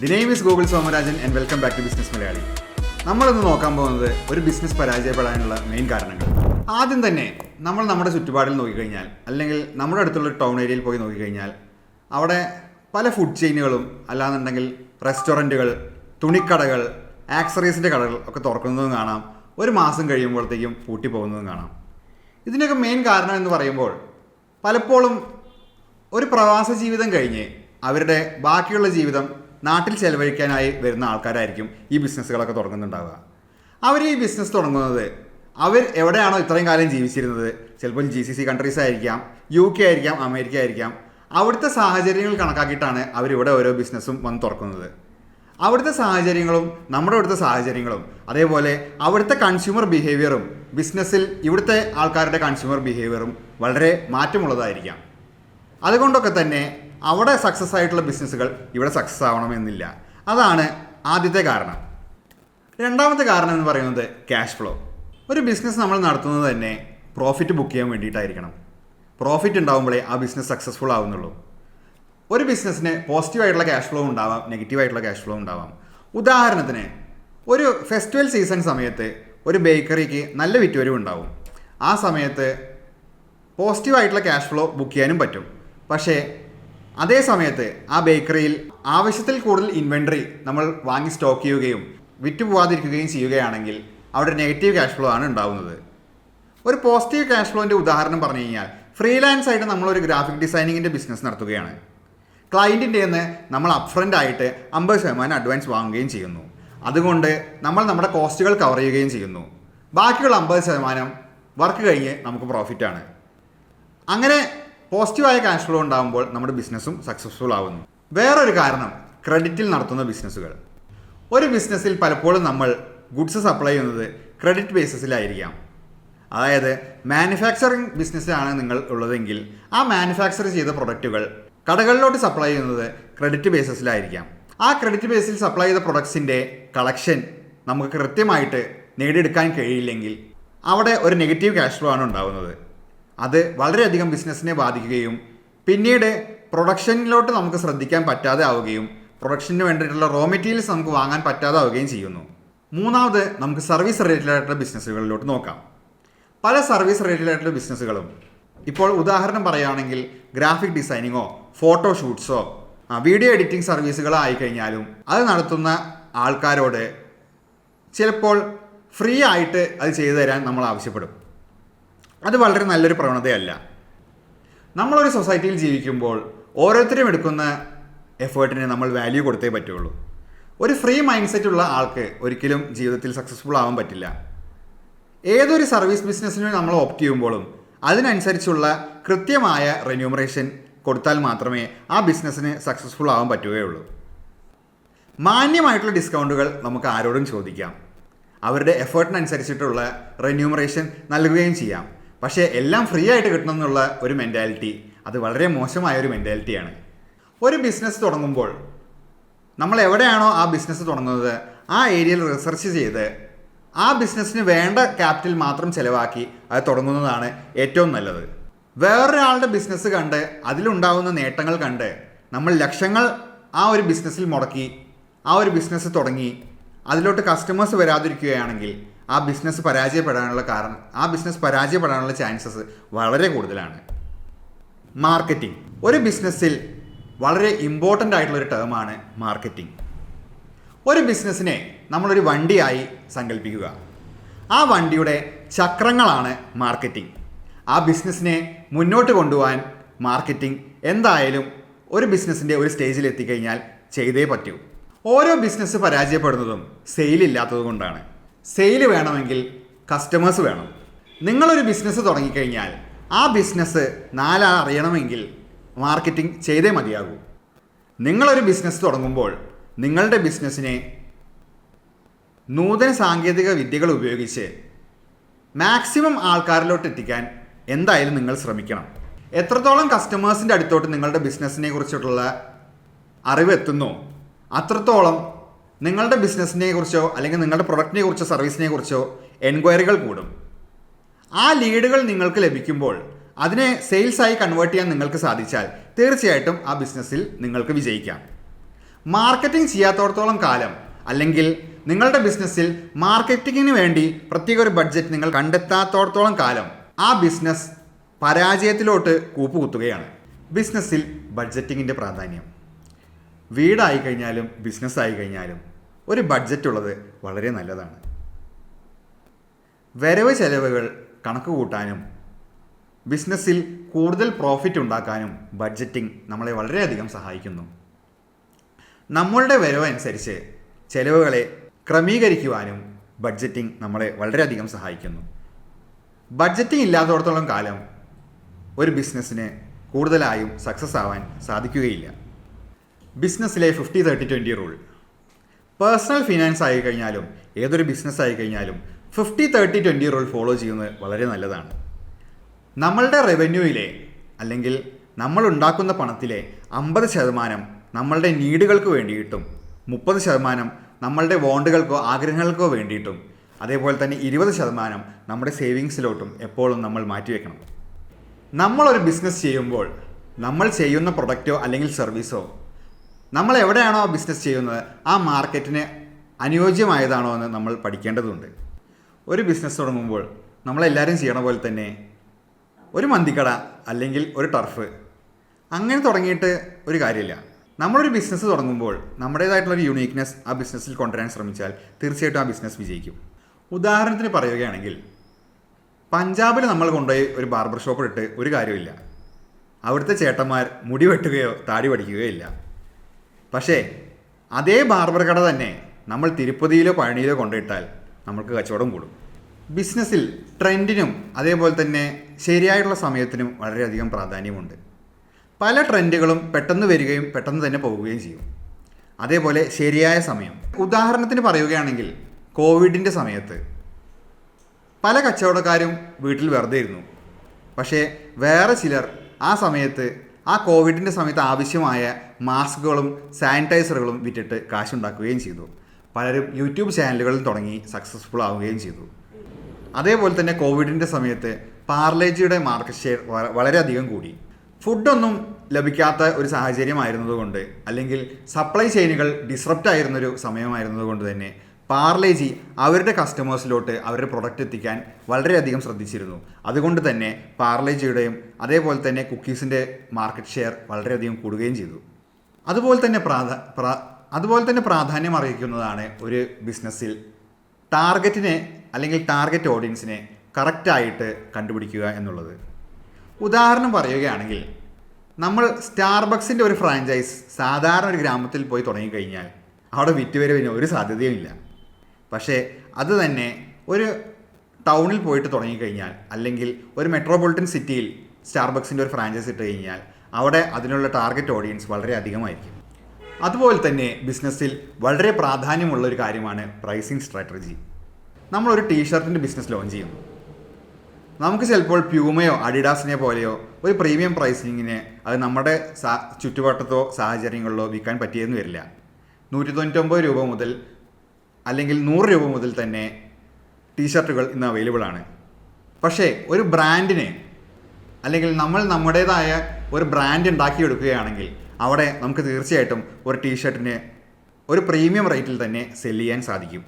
The name is Gokul Somarajan and welcome back to business Malayali. നമ്മളിന്ന് നോക്കാൻ പോകുന്നത് ഒരു ബിസിനസ് പരാജയപ്പെടാനുള്ള മെയിൻ കാരണങ്ങൾ. ആദ്യം തന്നെ നമ്മൾ നമ്മുടെ ചുറ്റുപാടിൽ നോക്കിക്കഴിഞ്ഞാൽ, അല്ലെങ്കിൽ നമ്മുടെ അടുത്തുള്ള ടൗൺ ഏരിയയിൽ പോയി നോക്കിക്കഴിഞ്ഞാൽ, അവിടെ പല ഫുഡ് ചെയിനുകളും അല്ലാന്നുണ്ടെങ്കിൽ റെസ്റ്റോറൻറ്റുകൾ, തുണിക്കടകൾ, ആക്സറീസിൻ്റെ കടകൾ ഒക്കെ തുറക്കുന്നതും കാണാം. ഒരു മാസം കഴിയുമ്പോഴത്തേക്കും പൂട്ടിപ്പോകുന്നതും കാണാം. ഇതിനൊക്കെ മെയിൻ കാരണം എന്ന് പറയുമ്പോൾ പലപ്പോഴും ഒരു പ്രവാസ ജീവിതം കഴിഞ്ഞ് അവരുടെ ബാക്കിയുള്ള ജീവിതം നാട്ടിൽ ചെലവഴിക്കാനായി വരുന്ന ആൾക്കാരായിരിക്കും ഈ ബിസിനസ്സുകളൊക്കെ തുടങ്ങുന്നുണ്ടാവുക. അവർ ഈ ബിസിനസ് തുടങ്ങുന്നത് അവർ എവിടെയാണോ ഇത്രയും കാലം ജീവിച്ചിരുന്നത്, ചിലപ്പോൾ GCC കൺട്രീസ് ആയിരിക്കാം, UK ആയിരിക്കാം, അമേരിക്ക ആയിരിക്കാം, അവിടുത്തെ സാഹചര്യങ്ങൾ കണക്കാക്കിയിട്ടാണ് അവരിവിടെ ഓരോ ബിസിനസ്സും വന്ന് തുറക്കുന്നത്. അവിടുത്തെ സാഹചര്യങ്ങളും നമ്മുടെ ഇവിടുത്തെ സാഹചര്യങ്ങളും, അതേപോലെ അവിടുത്തെ കൺസ്യൂമർ ബിഹേവിയറും ബിസിനസ്സിൽ ഇവിടുത്തെ ആൾക്കാരുടെ കൺസ്യൂമർ ബിഹേവിയറും വളരെ മാറ്റമുള്ളതായിരിക്കാം. അതുകൊണ്ടൊക്കെ തന്നെ അവിടെ സക്സസ് ആയിട്ടുള്ള ബിസിനസ്സുകൾ ഇവിടെ സക്സസ് ആവണമെന്നില്ല. അതാണ് ആദ്യത്തെ കാരണം. രണ്ടാമത്തെ കാരണം എന്ന് പറയുന്നത് ക്യാഷ് ഫ്ലോ. ഒരു ബിസിനസ് നമ്മൾ നടത്തുന്നത് തന്നെ പ്രോഫിറ്റ് ബുക്ക് ചെയ്യാൻ വേണ്ടിയിട്ടായിരിക്കണം. പ്രോഫിറ്റ് ഉണ്ടാകുമ്പോഴേ ആ ബിസിനസ് സക്സസ്ഫുൾ ആവുന്നുള്ളൂ. ഒരു ബിസിനസ്സിന് പോസിറ്റീവായിട്ടുള്ള ക്യാഷ് ഫ്ലോ ഉണ്ടാവാം, നെഗറ്റീവായിട്ടുള്ള ക്യാഷ് ഫ്ലോ ഉണ്ടാവാം. ഉദാഹരണത്തിന് ഒരു ഫെസ്റ്റിവൽ സീസൺ സമയത്ത് ഒരു ബേക്കറിക്ക് നല്ല വിറ്റുവരവ് ഉണ്ടാവും. ആ സമയത്ത് പോസിറ്റീവായിട്ടുള്ള ക്യാഷ് ഫ്ലോ ബുക്ക് ചെയ്യാനും പറ്റും. പക്ഷേ അതേ സമയത്ത് ആ ബേക്കറിയിൽ ആവശ്യത്തിൽ കൂടുതൽ ഇൻവെൻട്രി നമ്മൾ വാങ്ങി സ്റ്റോക്ക് ചെയ്യുകയും വിറ്റ് പോവാതിരിക്കുകയും ചെയ്യുകയാണെങ്കിൽ അവിടെ നെഗറ്റീവ് ക്യാഷ് ഫ്ലോ ആണ് ഉണ്ടാവുന്നത്. ഒരു പോസിറ്റീവ് ക്യാഷ് ഫ്ലോൻ്റെ ഉദാഹരണം പറഞ്ഞു കഴിഞ്ഞാൽ, ഫ്രീലാൻസ് ആയിട്ട് നമ്മളൊരു ഗ്രാഫിക് ഡിസൈനിങ്ങിൻ്റെ ബിസിനസ് നടത്തുകയാണ്. ക്ലയൻറ്റിൻ്റെ നിന്ന് നമ്മൾ അപ്ഫ്രണ്ട് ആയിട്ട് 50% അഡ്വാൻസ് വാങ്ങുകയും ചെയ്യുന്നു. അതുകൊണ്ട് നമ്മൾ നമ്മുടെ കോസ്റ്റുകൾ കവർ ചെയ്യുകയും ചെയ്യുന്നു. ബാക്കിയുള്ള 50% വർക്ക് കഴിഞ്ഞ് നമുക്ക് പ്രോഫിറ്റാണ്. അങ്ങനെ പോസിറ്റീവായ ക്യാഷ് ഫ്ലോ ഉണ്ടാകുമ്പോൾ നമ്മുടെ ബിസിനസ്സും സക്സസ്ഫുൾ ആവുന്നു. വേറൊരു കാരണം ക്രെഡിറ്റിൽ നടത്തുന്ന ബിസിനസ്സുകൾ. ഒരു ബിസിനസ്സിൽ പലപ്പോഴും നമ്മൾ ഗുഡ്സ് സപ്ലൈ ചെയ്യുന്നത് ക്രെഡിറ്റ് ബേസിസിലായിരിക്കാം. അതായത് മാനുഫാക്ചറിങ് ബിസിനസ്സിലാണ് നിങ്ങൾ ഉള്ളതെങ്കിൽ ആ മാനുഫാക്ചർ ചെയ്ത പ്രൊഡക്റ്റുകൾ കടകളിലോട്ട് സപ്ലൈ ചെയ്യുന്നത് ക്രെഡിറ്റ് ബേസിസിലായിരിക്കാം. ആ ക്രെഡിറ്റ് ബേസിൽ സപ്ലൈ ചെയ്ത പ്രൊഡക്ട്സിൻ്റെ കളക്ഷൻ നമുക്ക് കൃത്യമായിട്ട് നേടിയെടുക്കാൻ കഴിയില്ലെങ്കിൽ അവിടെ ഒരു നെഗറ്റീവ് ക്യാഷ് ഫ്ലോ ആണ് ഉണ്ടാകുന്നത്. അത് വളരെയധികം ബിസിനസ്സിനെ ബാധിക്കുകയും പിന്നീട് പ്രൊഡക്ഷനിലോട്ട് നമുക്ക് ശ്രദ്ധിക്കാൻ പറ്റാതെ ആവുകയും പ്രൊഡക്ഷന് വേണ്ടിയിട്ടുള്ള റോ മെറ്റീരിയൽസ് നമുക്ക് വാങ്ങാൻ പറ്റാതെ ആവുകയും ചെയ്യുന്നു. മൂന്നാമത് നമുക്ക് സർവീസ് റിലേറ്റഡ് ആയിട്ടുള്ള ബിസിനസ്സുകളിലോട്ട് നോക്കാം. പല സർവീസ് റിലേറ്റഡ് ആയിട്ടുള്ള ബിസിനസ്സുകളും ഇപ്പോൾ ഉദാഹരണം പറയുകയാണെങ്കിൽ ഗ്രാഫിക് ഡിസൈനിങ്ങോ ഫോട്ടോഷൂട്ട്സോ വീഡിയോ എഡിറ്റിംഗ് സർവീസുകളോ ആയിക്കഴിഞ്ഞാലും അത് നടത്തുന്ന ആൾക്കാരോട് ചിലപ്പോൾ ഫ്രീ ആയിട്ട് അത് ചെയ്തു തരാൻ നമ്മൾ ആവശ്യപ്പെടും. അത് വളരെ നല്ലൊരു പ്രവണതയല്ല. നമ്മളൊരു സൊസൈറ്റിയിൽ ജീവിക്കുമ്പോൾ ഓരോരുത്തരും എടുക്കുന്ന എഫേർട്ടിന് നമ്മൾ വാല്യൂ കൊടുത്തേ പറ്റുള്ളൂ. ഒരു ഫ്രീ മൈൻഡ് സെറ്റ് ഉള്ള ആൾക്ക് ഒരിക്കലും ജീവിതത്തിൽ സക്സസ്ഫുൾ ആവാൻ പറ്റില്ല. ഏതൊരു സർവീസ് ബിസിനസ്സിന് നമ്മൾ ഓപ്റ്റ് ചെയ്യുമ്പോഴും അതിനനുസരിച്ചുള്ള കൃത്യമായ റെന്യൂമറേഷൻ കൊടുത്താൽ മാത്രമേ ആ ബിസിനസ്സിന് സക്സസ്ഫുൾ ആവാൻ പറ്റുകയുള്ളൂ. മാന്യമായിട്ടുള്ള ഡിസ്കൗണ്ടുകൾ നമുക്ക് ആരോടും ചോദിക്കാം. അവരുടെ എഫേർട്ടിനനുസരിച്ചിട്ടുള്ള റെന്യൂമറേഷൻ നൽകുകയും ചെയ്യാം. പക്ഷേ എല്ലാം ഫ്രീ ആയിട്ട് കിട്ടണം എന്നുള്ള ഒരു മെൻറ്റാലിറ്റി അത് വളരെ മോശമായ ഒരു മെൻറ്റാലിറ്റിയാണ്. ഒരു ബിസിനസ് തുടങ്ങുമ്പോൾ നമ്മൾ എവിടെയാണോ ആ ബിസിനസ് തുടങ്ങുന്നത് ആ ഏരിയയിൽ റിസർച്ച് ചെയ്ത് ആ ബിസിനസ്സിന് വേണ്ട ക്യാപിറ്റൽ മാത്രം ചിലവാക്കി അത് തുടങ്ങുന്നതാണ് ഏറ്റവും നല്ലത്. വേറൊരാളുടെ ബിസിനസ് കണ്ട് അതിലുണ്ടാകുന്ന നേട്ടങ്ങൾ കണ്ട് നമ്മൾ ലക്ഷങ്ങൾ ആ ഒരു ബിസിനസ്സിൽ മുടക്കി ആ ഒരു ബിസിനസ് തുടങ്ങി അതിലോട്ട് കസ്റ്റമേഴ്സ് വരാതിരിക്കുകയാണെങ്കിൽ ആ ബിസിനസ് പരാജയപ്പെടാനുള്ള ചാൻസസ് വളരെ കൂടുതലാണ്. മാർക്കറ്റിംഗ് ഒരു ബിസിനസ്സിൽ വളരെ ഇമ്പോർട്ടൻ്റ് ആയിട്ടുള്ളൊരു ടേമാണ് മാർക്കറ്റിംഗ്. ഒരു ബിസിനസ്സിനെ നമ്മളൊരു വണ്ടിയായി സങ്കല്പിക്കുക. ആ വണ്ടിയുടെ ചക്രങ്ങളാണ് മാർക്കറ്റിംഗ്. ആ ബിസിനസ്സിനെ മുന്നോട്ട് കൊണ്ടുപോകാൻ മാർക്കറ്റിംഗ് എന്തായാലും ഒരു ബിസിനസ്സിൻ്റെ ഒരു സ്റ്റേജിൽ എത്തിക്കഴിഞ്ഞാൽ ചെയ്തേ പറ്റൂ. ഓരോ ബിസിനസ് പരാജയപ്പെടുന്നതും സെയിലില്ലാത്തത് കൊണ്ടാണ്. സെയിൽ വേണമെങ്കിൽ കസ്റ്റമേഴ്സ് വേണം. നിങ്ങളൊരു ബിസിനസ് തുടങ്ങിക്കഴിഞ്ഞാൽ ആ ബിസിനസ് നാലാൾ അറിയണമെങ്കിൽ മാർക്കറ്റിംഗ് ചെയ്തേ മതിയാകൂ. നിങ്ങളൊരു ബിസിനസ് തുടങ്ങുമ്പോൾ നിങ്ങളുടെ ബിസിനസ്സിനെ നൂതന സാങ്കേതിക വിദ്യകൾ ഉപയോഗിച്ച് മാക്സിമം ആൾക്കാരിലോട്ട് എത്തിക്കാൻ എന്തായാലും നിങ്ങൾ ശ്രമിക്കണം. എത്രത്തോളം കസ്റ്റമേഴ്സിൻ്റെ അടുത്തോട്ട് നിങ്ങളുടെ ബിസിനസ്സിനെ കുറിച്ചിട്ടുള്ള അറിവ് എത്തുന്നോ അത്രത്തോളം നിങ്ങളുടെ ബിസിനസ്സിനെ കുറിച്ചോ അല്ലെങ്കിൽ നിങ്ങളുടെ പ്രൊഡക്റ്റിനെ കുറിച്ചോ സർവീസിനെ കുറിച്ചോ എൻക്വയറികൾ കൂടും. ആ ലീഡുകൾ നിങ്ങൾക്ക് ലഭിക്കുമ്പോൾ അതിനെ സെയിൽസായി കൺവേർട്ട് ചെയ്യാൻ നിങ്ങൾക്ക് സാധിച്ചാൽ തീർച്ചയായിട്ടും ആ ബിസിനസ്സിൽ നിങ്ങൾക്ക് വിജയിക്കാം. മാർക്കറ്റിംഗ് ചെയ്യാത്തോടത്തോളം കാലം, അല്ലെങ്കിൽ നിങ്ങളുടെ ബിസിനസ്സിൽ മാർക്കറ്റിങ്ങിന് വേണ്ടി പ്രത്യേക ഒരു ബഡ്ജറ്റ് നിങ്ങൾ കണ്ടെത്താത്തോടത്തോളം കാലം ആ ബിസിനസ് പരാജയത്തിലോട്ട് കൂപ്പുകുത്തുകയാണ്. ബിസിനസ്സിൽ ബഡ്ജറ്റിങ്ങിൻ്റെ പ്രാധാന്യം. വീടായി കഴിഞ്ഞാലും ബിസിനസ്സായി കഴിഞ്ഞാലും ഒരു ബഡ്ജറ്റ് ഉള്ളത് വളരെ നല്ലതാണ്. വരവ് ചെലവുകൾ കണക്ക് കൂട്ടാനും ബിസിനസ്സിൽ കൂടുതൽ പ്രോഫിറ്റ് ഉണ്ടാക്കാനും ബഡ്ജറ്റിംഗ് നമ്മളെ വളരെയധികം സഹായിക്കുന്നു. നമ്മളുടെ വരവ് അനുസരിച്ച് ചെലവുകളെ ക്രമീകരിക്കുവാനും ബഡ്ജറ്റിംഗ് നമ്മളെ വളരെയധികം സഹായിക്കുന്നു. ബഡ്ജറ്റിംഗ് ഇല്ലാത്തടത്തോളം കാലം ഒരു ബിസിനസ്സിന് കൂടുതലായും സക്സസ് ആവാൻ സാധിക്കുകയില്ല. ബിസിനസ്സിലെ 50-30-20 റൂൾ. പേഴ്സണൽ ഫിനാൻസ് ആയി കഴിഞ്ഞാലും ഏതൊരു ബിസിനസ് ആയി കഴിഞ്ഞാലും 50-30-20 റൂൾ ഫോളോ ചെയ്യുന്നത് വളരെ നല്ലതാണ്. നമ്മളുടെ റവന്യൂയിലെ അല്ലെങ്കിൽ നമ്മൾ ഉണ്ടാക്കുന്ന പണത്തിലെ 50% നമ്മളുടെ നീഡുകൾക്ക് വേണ്ടിയിട്ടും 30% നമ്മളുടെ വോണ്ടുകൾക്കോ ആഗ്രഹങ്ങൾക്കോ വേണ്ടിയിട്ടും അതേപോലെ തന്നെ 20% നമ്മുടെ സേവിങ്സിലോട്ടും എപ്പോഴും നമ്മൾ മാറ്റിവെക്കണം. നമ്മളൊരു ബിസിനസ് ചെയ്യുമ്പോൾ നമ്മൾ ചെയ്യുന്ന പ്രൊഡക്റ്റോ അല്ലെങ്കിൽ സർവീസോ നമ്മൾ എവിടെയാണോ ബിസിനസ് ചെയ്യുന്നത് ആ മാർക്കറ്റിന് അനുയോജ്യമായതാണോ എന്ന് നമ്മൾ പഠിക്കേണ്ടതുണ്ട്. ഒരു ബിസിനസ് തുടങ്ങുമ്പോൾ നമ്മളെല്ലാവരും ചെയ്യണ പോലെ തന്നെ ഒരു മന്തിക്കട അല്ലെങ്കിൽ ഒരു ടർഫ് അങ്ങനെ തുടങ്ങിയിട്ട് ഒരു കാര്യമില്ല. നമ്മളൊരു ബിസിനസ് തുടങ്ങുമ്പോൾ നമ്മുടേതായിട്ടുള്ളൊരു യുണീക്നെസ് ആ ബിസിനസ്സിൽ കൊണ്ടുവരാൻ ശ്രമിച്ചാൽ തീർച്ചയായിട്ടും ആ ബിസിനസ് വിജയിക്കും. ഉദാഹരണത്തിന് പറയുകയാണെങ്കിൽ പഞ്ചാബിൽ നമ്മൾ കൊണ്ടുപോയി ഒരു ബാർബർ ഷോപ്പ് ഇട്ട് ഒരു കാര്യമില്ല. അവിടുത്തെ ചേട്ടന്മാർ മുടി വെട്ടുകയോ താടി പഠിക്കുകയോ ഇല്ല. പക്ഷേ അതേ ബാർബർ കട തന്നെ നമ്മൾ തിരുപ്പതിയിലോ പഴനിയിലോ കൊണ്ടുപോയിട്ടാൽ നമുക്ക് കച്ചവടം കൂടും. ബിസിനസ്സിൽ ട്രെൻഡിനും അതേപോലെ തന്നെ ശരിയായിട്ടുള്ള സമയത്തിനും വളരെയധികം പ്രാധാന്യമുണ്ട്. പല ട്രെൻഡുകളും പെട്ടെന്ന് വരികയും പെട്ടെന്ന് തന്നെ പോവുകയും ചെയ്യും. അതേപോലെ ശരിയായ സമയം. ഉദാഹരണത്തിന് പറയുകയാണെങ്കിൽ കോവിഡിൻ്റെ സമയത്ത് പല കച്ചവടക്കാരും വീട്ടിൽ വെറുതെ ഇരുന്നു. പക്ഷേ വേറെ ചിലർ ആ സമയത്ത് ആ കോവിഡിൻ്റെ സമയത്ത് ആവശ്യമായ മാസ്കുകളും സാനിറ്റൈസറുകളും വിറ്റിട്ട് കാശുണ്ടാക്കുകയും ചെയ്തു. പലരും യൂട്യൂബ് ചാനലുകളിൽ തുടങ്ങി സക്സസ്ഫുൾ ആവുകയും ചെയ്തു. അതേപോലെ തന്നെ കോവിഡിൻ്റെ സമയത്ത് പാർലേജിയുടെ മാർക്കറ്റ് ഷെയർ വളരെയധികം കൂടി. ഫുഡൊന്നും ലഭിക്കാത്ത ഒരു സാഹചര്യമായിരുന്നതുകൊണ്ട് അല്ലെങ്കിൽ സപ്ലൈ ചെയിനുകൾ ഡിസ്റപ്റ്റ് ആയിരുന്നൊരു സമയമായിരുന്നതുകൊണ്ട് തന്നെ പാർലേജി അവരുടെ കസ്റ്റമേഴ്സിലോട്ട് അവരുടെ പ്രൊഡക്റ്റ് എത്തിക്കാൻ വളരെയധികം ശ്രദ്ധിച്ചിരുന്നു. അതുകൊണ്ട് തന്നെ പാർലേജിയുടെയും അതേപോലെ തന്നെ കുക്കീസിൻ്റെ മാർക്കറ്റ് ഷെയർ വളരെയധികം കൂടുകയും ചെയ്തു. അതുപോലെ തന്നെ പ്രാധാന്യം അറിയിക്കുന്നതാണ് ഒരു ബിസിനസ്സിൽ ടാർഗറ്റിനെ അല്ലെങ്കിൽ ടാർഗറ്റ് ഓഡിയൻസിനെ കറക്റ്റായിട്ട് കണ്ടുപിടിക്കുക എന്നുള്ളത്. ഉദാഹരണം പറയുകയാണെങ്കിൽ നമ്മൾ സ്റ്റാർബക്സിൻ്റെ ഒരു ഫ്രാഞ്ചൈസ് സാധാരണ ഒരു ഗ്രാമത്തിൽ പോയി തുടങ്ങിക്കഴിഞ്ഞാൽ അവിടെ വിറ്റുവരവിന് ഒരു സാധ്യതയുമില്ല. പക്ഷേ അത് തന്നെ ഒരു ടൗണിൽ പോയിട്ട് തുടങ്ങിക്കഴിഞ്ഞാൽ അല്ലെങ്കിൽ ഒരു മെട്രോപൊളിറ്റൻ സിറ്റിയിൽ സ്റ്റാർബക്സിൻ്റെ ഒരു ഫ്രാഞ്ചൈസ് ഇട്ട് കഴിഞ്ഞാൽ അവിടെ അതിനുള്ള ടാർഗറ്റ് ഓഡിയൻസ് വളരെ അധികമായിരിക്കും. അതുപോലെ തന്നെ ബിസിനസ്സിൽ വളരെ പ്രാധാന്യമുള്ള ഒരു കാര്യമാണ് പ്രൈസിങ് സ്ട്രാറ്റജി. നമ്മളൊരു ടീഷർട്ടിൻ്റെ ബിസിനസ് ലോഞ്ച് ചെയ്യുന്നു. നമുക്ക് ചിലപ്പോൾ പ്യൂമയോ അഡിഡാസിനെ പോലെയോ ഒരു പ്രീമിയം പ്രൈസിങ്ങിന് അത് നമ്മുടെ ചുറ്റുവട്ടത്തോ സാഹചര്യങ്ങളിലോ വിൽക്കാൻ പറ്റിയെന്ന് വരില്ല. 199 രൂപ മുതൽ അല്ലെങ്കിൽ 100 രൂപ മുതൽ തന്നെ ടീഷർട്ടുകൾ ഇന്ന് അവൈലബിൾ ആണ്. പക്ഷേ ഒരു ബ്രാൻഡിന് അല്ലെങ്കിൽ നമ്മൾ നമ്മുടേതായ ഒരു ബ്രാൻഡ് ഉണ്ടാക്കിയെടുക്കുകയാണെങ്കിൽ അവിടെ നമുക്ക് തീർച്ചയായിട്ടും ഒരു ടീഷർട്ടിന് ഒരു പ്രീമിയം റേറ്റിൽ തന്നെ സെല് ചെയ്യാൻ സാധിക്കും.